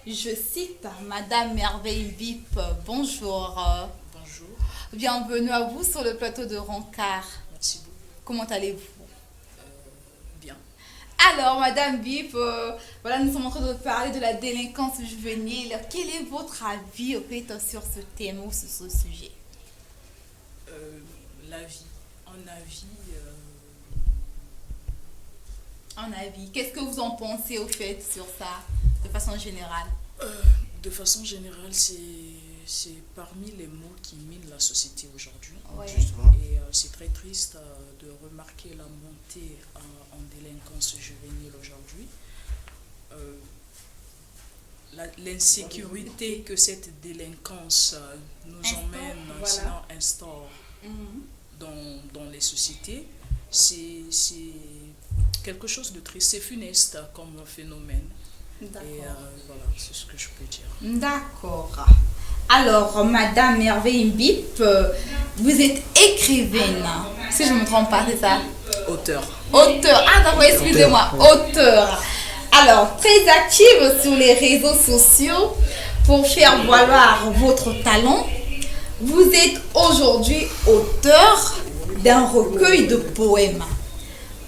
Je cite Madame Merveille Bip. Bonjour. Bonjour, Bienvenue à vous sur le plateau de Rancard. merci beaucoup. Comment allez-vous? Bien. Alors, Madame Bip, voilà, nous sommes en train de parler de la délinquance juvénile. Quel est votre avis au fait sur ce thème ou sur ce sujet? L'avis, en avis, Un avis. Qu'est-ce que vous en pensez au fait sur ça, de façon générale? de façon générale, c'est parmi les mots qui minent la société aujourd'hui. Ouais. Justement. Et c'est très triste de remarquer la montée en délinquance juvénile aujourd'hui. L'insécurité que cette délinquance nous emmène, voilà. sinon instaure Mhm. dans les sociétés, c'est quelque chose de triste, c'est funeste comme phénomène. Et D'accord. voilà, c'est ce que je peux dire. D'accord. Alors, Madame Merveille Bip, vous êtes écrivaine, si je ne me trompe pas, c'est ça? Auteur. Auteur. Ah, d'accord, excusez-moi. Auteur. Alors, très active sur les réseaux sociaux pour faire valoir votre talent. Vous êtes aujourd'hui auteur d'un recueil de poèmes.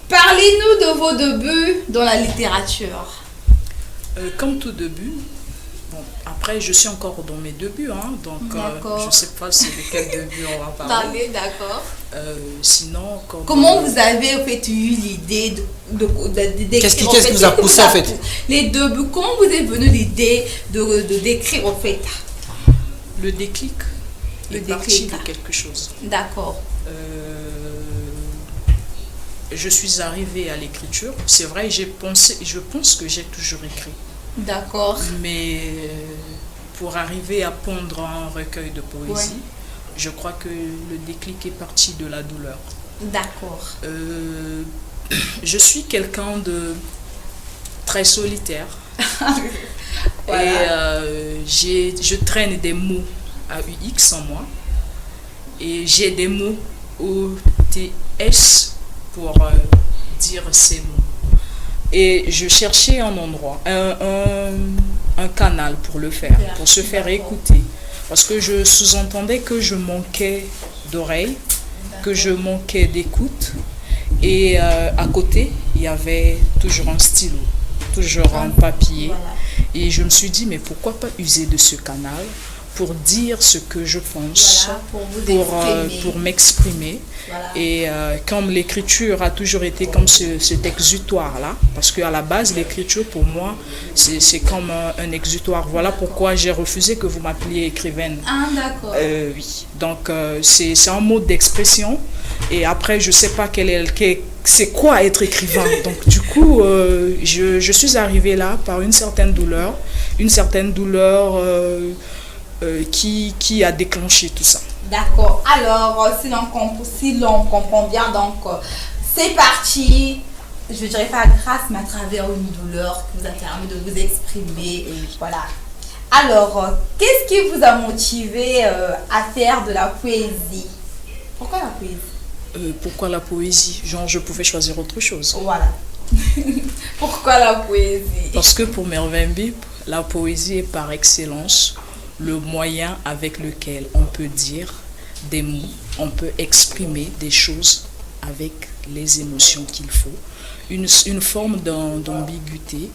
Parlez-nous de vos débuts dans la littérature. Comme tout début, bon, après je suis encore dans mes débuts, hein, donc D'accord. je ne sais pas c'est de quel début on va parler. D'accord. Sinon, comme, Comment vous avez en fait eu l'idée d'écrire? Qu'est-ce qui vous a poussé en fait? Les débuts, comment vous est venue l'idée d'écrire en fait? le déclic Le est parti déclic. de quelque chose. D'accord. Je suis arrivée à l'écriture. C'est vrai, je pense que j'ai toujours écrit. D'accord. Mais pour arriver à pondre un recueil de poésie, Ouais. je crois que le déclic est parti de la douleur. D'accord. Je suis quelqu'un de très solitaire. Voilà. Et je traîne des mots AUX en moi. Et j'ai des mots OTS pour dire ces mots. Et je cherchais un endroit, un canal pour le faire, pour se faire écouter. Parce que je sous-entendais que je manquais d'oreilles, que je manquais d'écoute. Et à côté, il y avait toujours un stylo, toujours un papier. Voilà. Et je me suis dit, mais pourquoi pas user de ce canal pour dire ce que je pense, Voilà, pour vous exprimer. pour m'exprimer. Voilà. Et comme l'écriture a toujours été comme cet exutoire-là, parce qu'à la base, l'écriture, pour moi, c'est comme un exutoire. Voilà pourquoi j'ai refusé que vous m'appeliez écrivaine. Ah, d'accord. Oui, donc c'est un mode d'expression. Et après, je ne sais pas c'est quoi être écrivain. Donc du coup, je suis arrivée là par une certaine douleur qui a déclenché tout ça. D'accord. Alors, si l'on comprend bien, donc, c'est parti, je dirais pas grâce, mais à travers une douleur qui vous a permis de vous exprimer. Voilà. Alors, qu'est-ce qui vous a motivé à faire de la poésie? Pourquoi la poésie? Pourquoi la poésie? Genre, je pouvais choisir autre chose. Voilà. Pourquoi la poésie? Parce que pour Merveille Bip, la poésie est par excellence le moyen avec lequel on peut dire des mots, on peut exprimer des choses avec les émotions qu'il faut. Une forme d'ambiguïté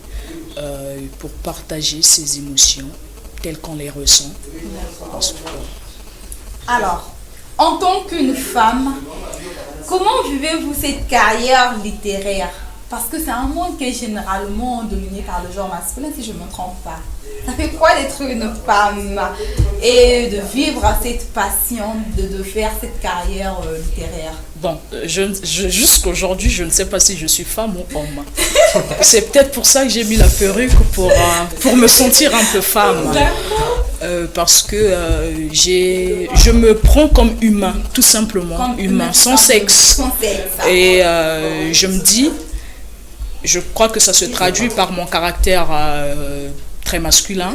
pour partager ces émotions telles qu'on les ressent. Parce que, Alors, en tant qu'une femme, comment vivez-vous cette carrière littéraire? Parce que c'est un monde qui est généralement dominé par le genre masculin, si je ne me trompe pas. Ça fait quoi d'être une femme et de vivre cette passion, de faire cette carrière littéraire? bon, jusqu'aujourd'hui, je ne sais pas si je suis femme ou homme. C'est peut-être pour ça que j'ai mis la perruque pour me sentir un peu femme. Parce que je me prends comme humain, tout simplement, Comme humain, sans sexe. Sans sexe. Et je me dis, je crois que ça se traduit par mon caractère très masculin.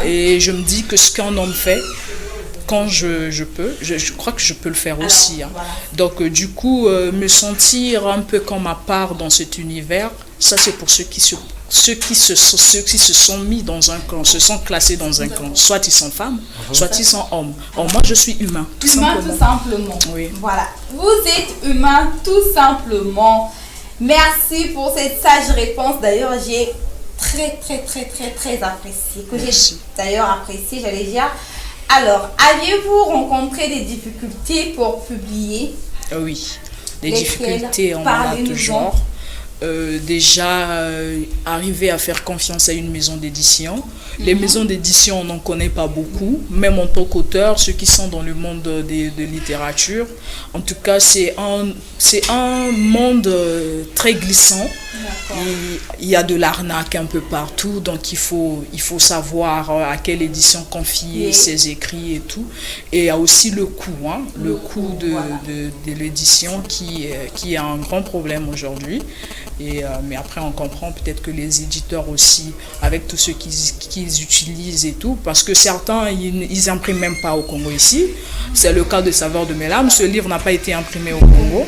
Et je me dis que ce qu'un homme fait, quand je peux, je crois que je peux le faire aussi. Hein. Voilà. Donc du coup, me sentir un peu comme à part dans cet univers, ça c'est pour ceux ceux qui se sont mis dans un camp, se sont classés dans un camp. Soit ils sont femmes, soit ils sont hommes. Or, moi, je suis humain, tout Humain, simplement. tout simplement. Oui. Voilà. Vous êtes humain, tout simplement. Merci pour cette sage réponse. D'ailleurs, j'ai très apprécié. Que j'ai Merci. d'ailleurs apprécié, j'allais dire. Alors, aviez-vous rencontré des difficultés pour publier? Oui, des Lesquelles? difficultés, on en a Parlez-nous-en. toujours. Arriver à faire confiance à une maison d'édition. Les maisons d'édition, on n'en connaît pas beaucoup, même en tant qu'auteur, ceux qui sont dans le monde de littérature. En tout cas, c'est un monde très glissant. Il y a de l'arnaque un peu partout, donc il faut savoir à quelle édition confier ses écrits et tout. Et il y a aussi le coût, le coût de l'édition qui est un grand problème aujourd'hui. Mais après, on comprend peut-être que les éditeurs aussi, avec tout ce qu'ils utilisent et tout, parce que certains, ils impriment même pas au Congo ici. C'est le cas de Saveur de mes larmes. Ce livre n'a pas été imprimé au Congo.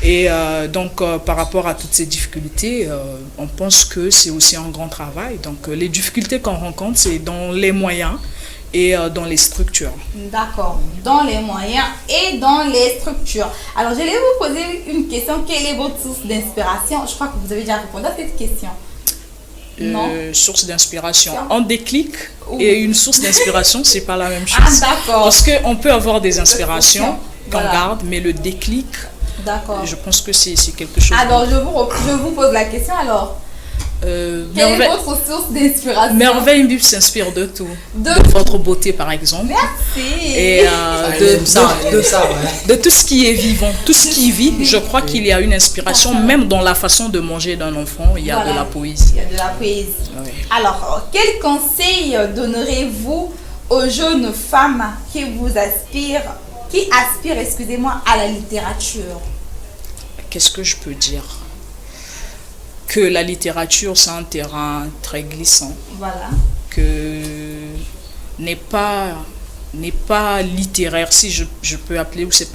Et donc, par rapport à toutes ces difficultés, on pense que c'est aussi un grand travail. Donc, les difficultés qu'on rencontre, c'est dans les moyens et dans les structures. D'accord, dans les moyens et dans les structures. Alors, je vais vous poser une question. Quelle est votre source d'inspiration? Je crois que vous avez déjà répondu à cette question. Non. Source d'inspiration. Un déclic et une source d'inspiration, c'est pas la même chose. Ah, d'accord. Parce qu'on peut avoir des inspirations qu'on Voilà. garde, mais le déclic, D'accord. je pense que c'est quelque chose. Alors, je vous pose la question alors. Quelle est votre source d'inspiration? Merveille Bible s'inspire de tout. De votre beauté, par exemple. Merci. Et ouais. de tout ce qui est vivant, tout ce qui vit, je crois qu'il y a une inspiration, même dans la façon de manger d'un enfant, il y a Voilà. de la poésie. Il y a de la poésie. Oui. Alors, quel conseil donnerez-vous aux jeunes femmes qui aspirent, excusez-moi, à la littérature? Qu'est-ce que je peux dire? Que la littérature, c'est un terrain très glissant, Voilà. que n'est pas littéraire, si je peux appeler, ou c'est pas